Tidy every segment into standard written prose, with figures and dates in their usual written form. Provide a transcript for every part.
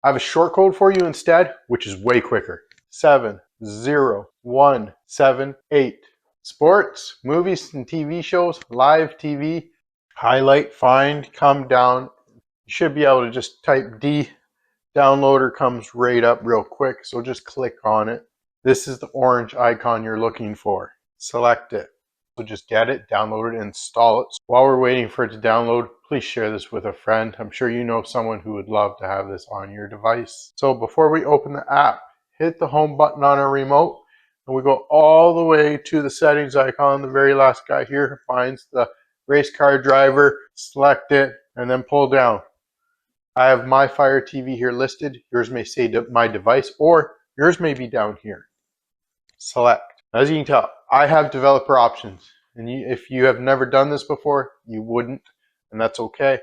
I have a short code for you instead, which is way quicker. 70178. Sports, movies and TV shows, live TV, highlight, find, come down. You should be able to just type D. Downloader comes right up real quick, so just click on it. This is the orange icon you're looking for. Select it. So just get it, download it, and install it. While we're waiting for it to download, please share this with a friend. I'm sure you know someone who would love to have this on your device. So before we open the app, hit the home button on our remote, and we go all the way to the settings icon. The very last guy here finds the race car driver, select it, and then pull down. I have my Fire TV here listed. Yours may say my device, or yours may be down here. Select. As you can tell, I have developer options, and if you have never done this before, you wouldn't, and that's okay.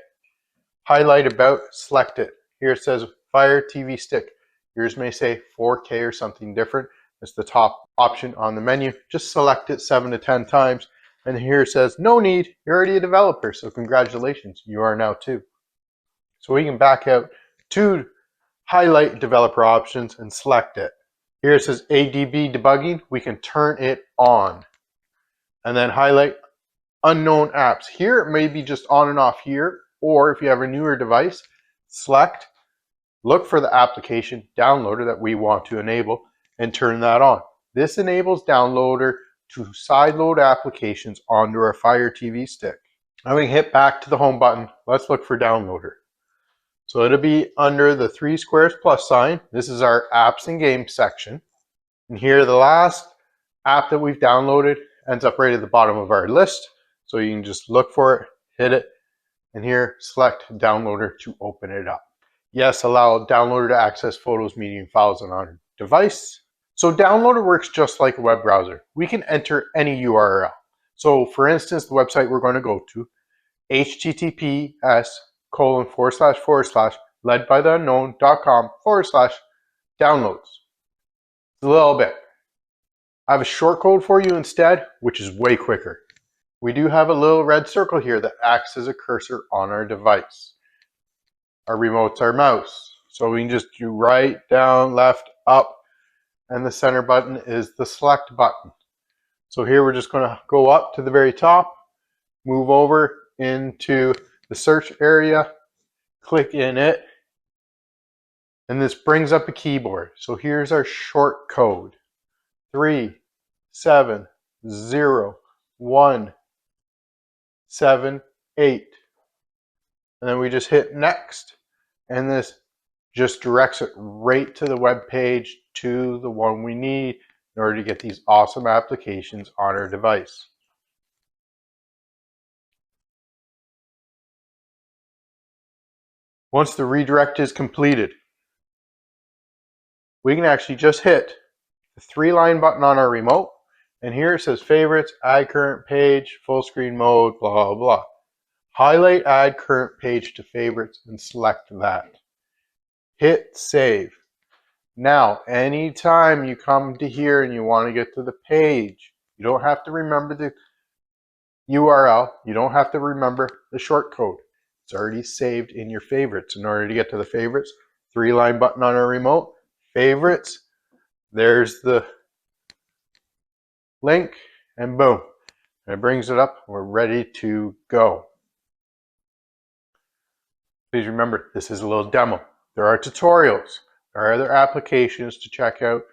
Highlight about, select it. Here it says Fire TV Stick. Yours may say 4K or something different. It's the top option on the menu. Just select it 7 to 10 times, and here it says no need. You're already a developer, so congratulations, you are now too. So we can back out to highlight developer options and select it. Here it says ADB debugging. We can turn it on and then highlight unknown apps. Here it may be just on and off here, or if you have a newer device, select, look for the application downloader that we want to enable and turn that on. This enables downloader to sideload applications onto our Fire TV stick. Now we can hit back to the home button. Let's look for downloader. So it'll be under the 3 squares plus sign. This is our apps and games section. And here the last app that we've downloaded ends up right at the bottom of our list. So you can just look for it, hit it, and here select downloader to open it up. Yes, allow downloader to access photos, media, and files on our device. So downloader works just like a web browser. We can enter any URL. So for instance, the website we're going to go to, https://ledbytheunknown.com/downloads. It's a little bit. I have a short code for you instead, which is way quicker. We do have a little red circle here that acts as a cursor on our device. Our remote's our mouse. So we can just do right, down, left, up, and the center button is the select button. So here we're just going to go up to the very top, move over into the search area, click in it, and this brings up a keyboard. So here's our short code, 3701778. And then we just hit next, and this just directs it right to the web page, to the one we need in order to get these awesome applications on our device. Once the redirect is completed, we can actually just hit the 3-line button on our remote, and here it says favorites, add current page, full screen mode, blah, blah, blah. Highlight add current page to favorites and select that. Hit save. Now, anytime you come to here and you want to get to the page, you don't have to remember the URL. You don't have to remember the short code. It's already saved in your favorites. In order to get to the favorites, 3-line button on our remote, favorites, there's the link, and boom. And it brings it up. We're ready to go. Please remember, this is a little demo. There are tutorials. There are other applications to check out,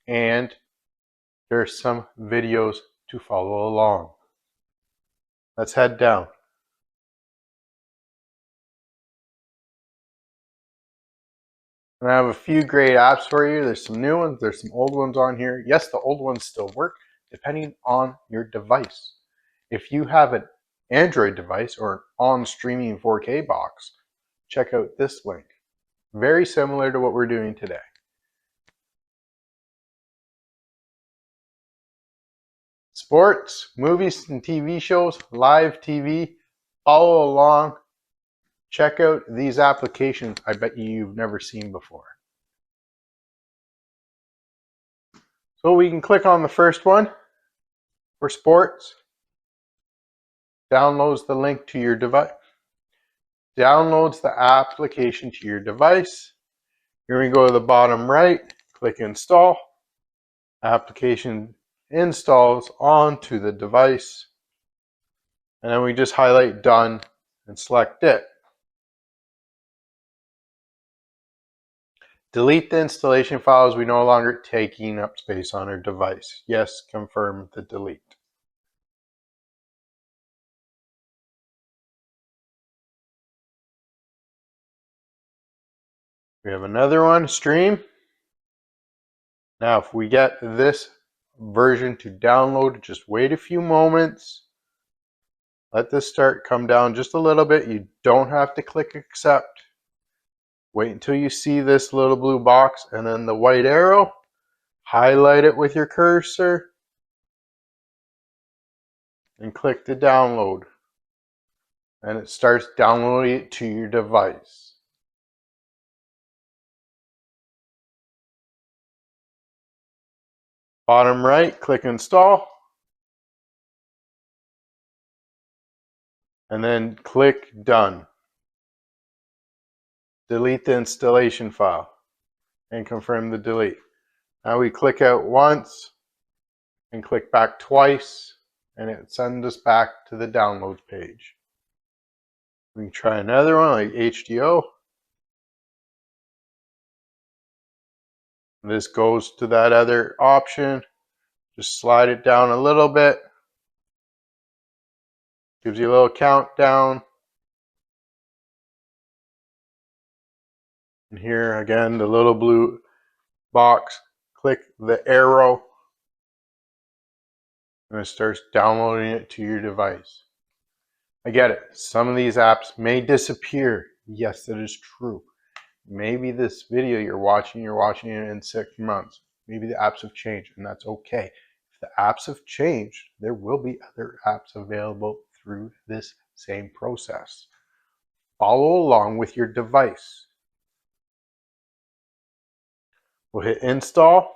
and there's some videos to follow along. Let's head down. And I have a few great apps for you. There's some new ones, there's some old ones on here. Yes, the old ones still work, depending on your device. If you have an Android device or an on-streaming 4K box, check out this link. Very similar to what we're doing today. Sports, movies and TV shows, live TV, follow along. Check out these applications I bet you've never seen before. So we can click on the first one for sports. Downloads the link to your device. Downloads the application to your device. Here we go to the bottom right, click install. Application installs onto the device. And then we just highlight done and select it. Delete the installation files. We no longer taking up space on our device. Yes, confirm the delete. We have another one, stream. Now, if we get this version to download, just wait a few moments. Let this start come down just a little bit. You don't have to click accept. Wait until you see this little blue box and then the white arrow. Highlight it with your cursor and click to download. And it starts downloading it to your device. Bottom right, click install. And then click done. Delete the installation file and confirm the delete. Now we click out once and click back twice and it sends us back to the downloads page. We can try another one like HDO. This goes to that other option. Just slide it down a little bit. Gives you a little countdown. And here again, the little blue box. Click the arrow. And it starts downloading it to your device. I get it. Some of these apps may disappear. Yes, that is true. Maybe this video you're watching it in 6 months. Maybe the apps have changed, and that's okay. If the apps have changed, there will be other apps available through this same process. Follow along with your device. We'll hit install.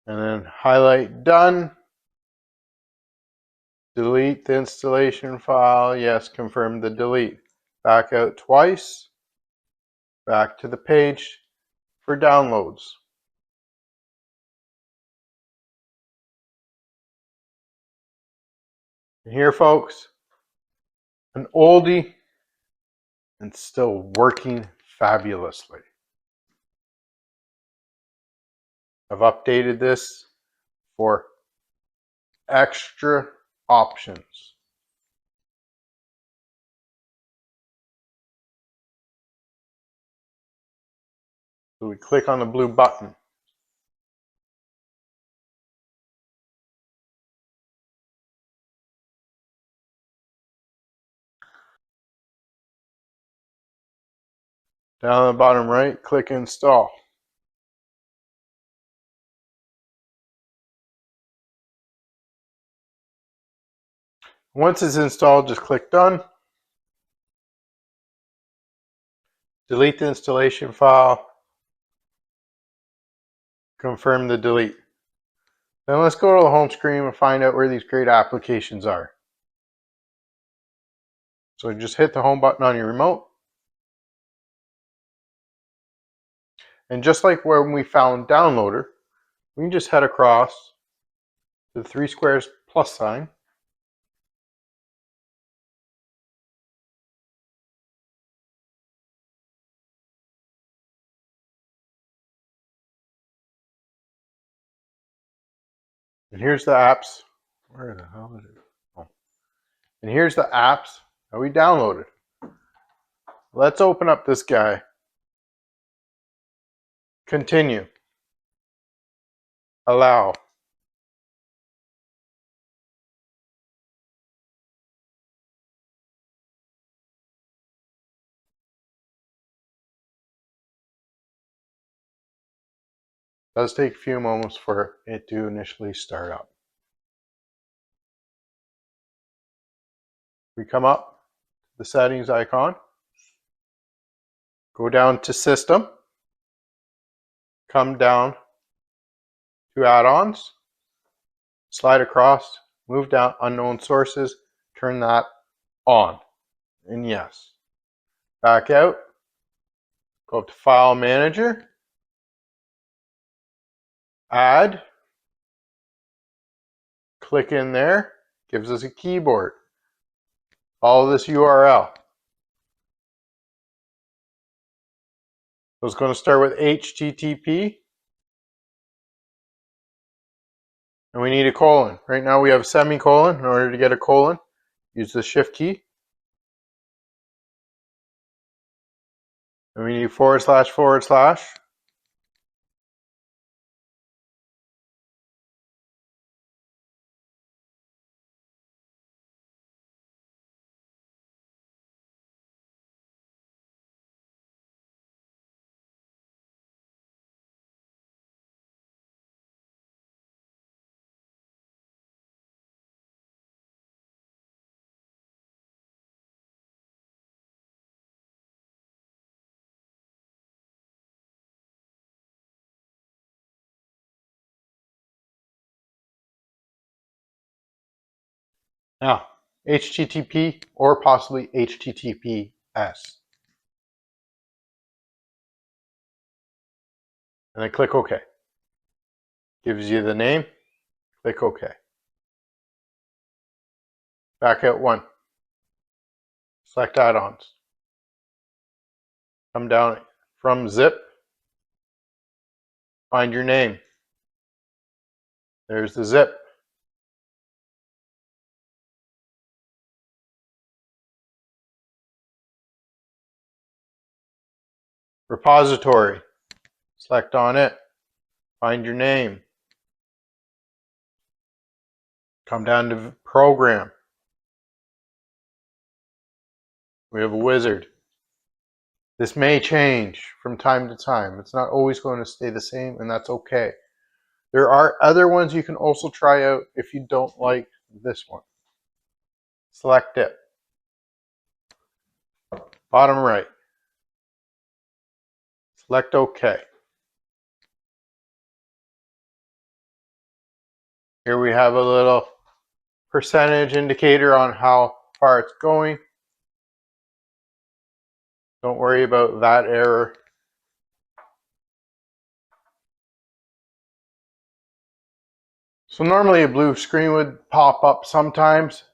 And then highlight done. Delete the installation file. Yes, confirm the delete. Back out twice. Back to the page for downloads. And here, folks, an oldie and still working fabulously. I've updated this for extra options. So we click on the blue button. Down on the bottom right, click install. Once it's installed, just click done. Delete the installation file. Confirm the delete. Then let's go to the home screen and find out where these great applications are. So just hit the home button on your remote. And just like when we found Downloader, we can just head across to the 3 squares plus sign. And here's the apps. Where the hell is it? Oh. And here's the apps that we downloaded. Let's open up this guy. Continue. Allow. It does take a few moments for it to initially start up. We come up to the settings icon, go down to system, come down to add-ons, slide across, move down unknown sources, turn that on, and yes. Back out, Go up to File Manager, Add, click in there, gives us a keyboard. Follow this URL. So it's going to start with HTTP, and we need a colon. Right now we have a semicolon. In order to get a colon, use the Shift key. And we need // Now, HTTP or possibly HTTPS. And then click OK. Gives you the name, click OK. Back out 1. Select add-ons. Come down from zip, find your name. There's the zip. Repository. Select on it. Find your name. Come down to Program. We have a wizard. This may change from time to time. It's not always going to stay the same, and that's okay. There are other ones you can also try out if you don't like this one. Select it. Bottom right. Select OK. Here we have a little percentage indicator on how far it's going. Don't worry about that error. So normally a blue screen would pop up sometimes.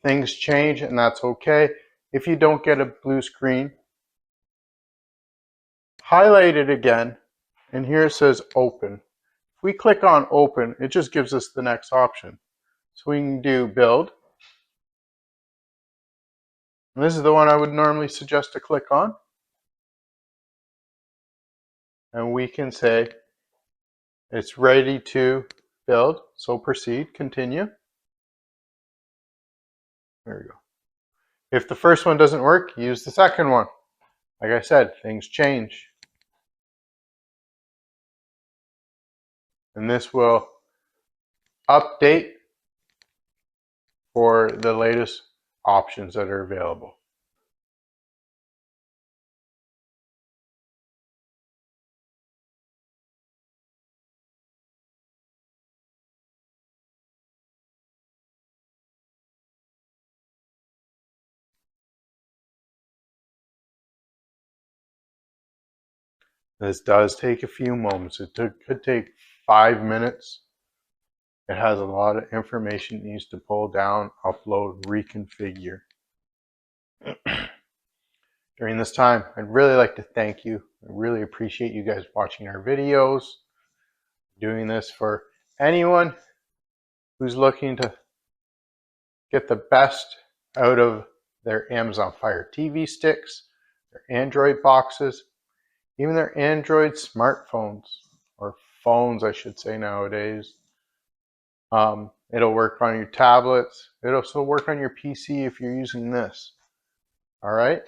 Things change, and that's okay. If you don't get a blue screen, highlight it again, and here it says Open. If we click on Open, it just gives us the next option. So we can do Build. And this is the one I would normally suggest to click on. And we can say it's ready to build. So proceed, continue. There we go. If the first one doesn't work, use the second one. Like I said, things change. And this will update for the latest options that are available. This does take a few moments. It could take 5 minutes. It has a lot of information it needs to pull down, upload, reconfigure. During this time, I'd really like to thank you. I really appreciate you guys watching our videos. Doing this for anyone who's looking to get the best out of their Amazon Fire TV sticks, their Android boxes, even their Android smartphones, or phones I should say nowadays. It'll work on your tablets. It'll also work on your PC if you're using this. All right?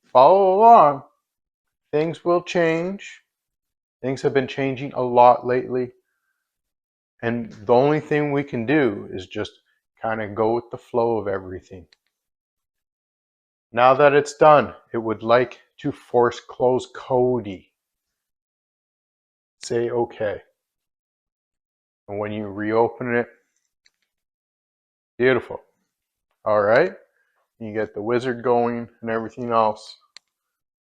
Follow along. Things will change. Things have been changing a lot lately. And the only thing we can do is just kind of go with the flow of everything. Now that it's done, it would like to force close Kodi. Say OK. And when you reopen it, beautiful. All right. You get the wizard going and everything else.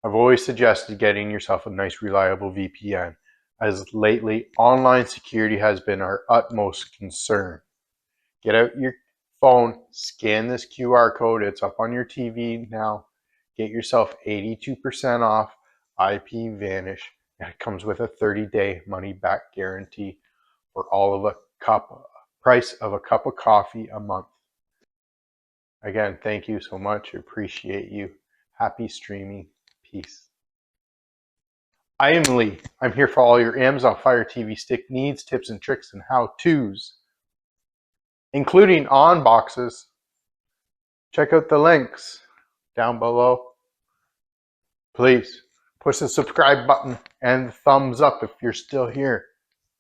I've always suggested getting yourself a nice reliable VPN, as lately online security has been our utmost concern. Get out your phone, scan this QR code, it's up on your TV now. Get yourself 82% off IP Vanish, and it comes with a 30-day money-back guarantee for all of a price of a cup of coffee a month. Again, thank you so much. Appreciate you. Happy streaming. Peace. I am Lee. I'm here for all your Amazon Fire TV Stick needs, tips and tricks, and how-tos, including unboxes. Check out the links down below. Please push the subscribe button and the thumbs up if you're still here.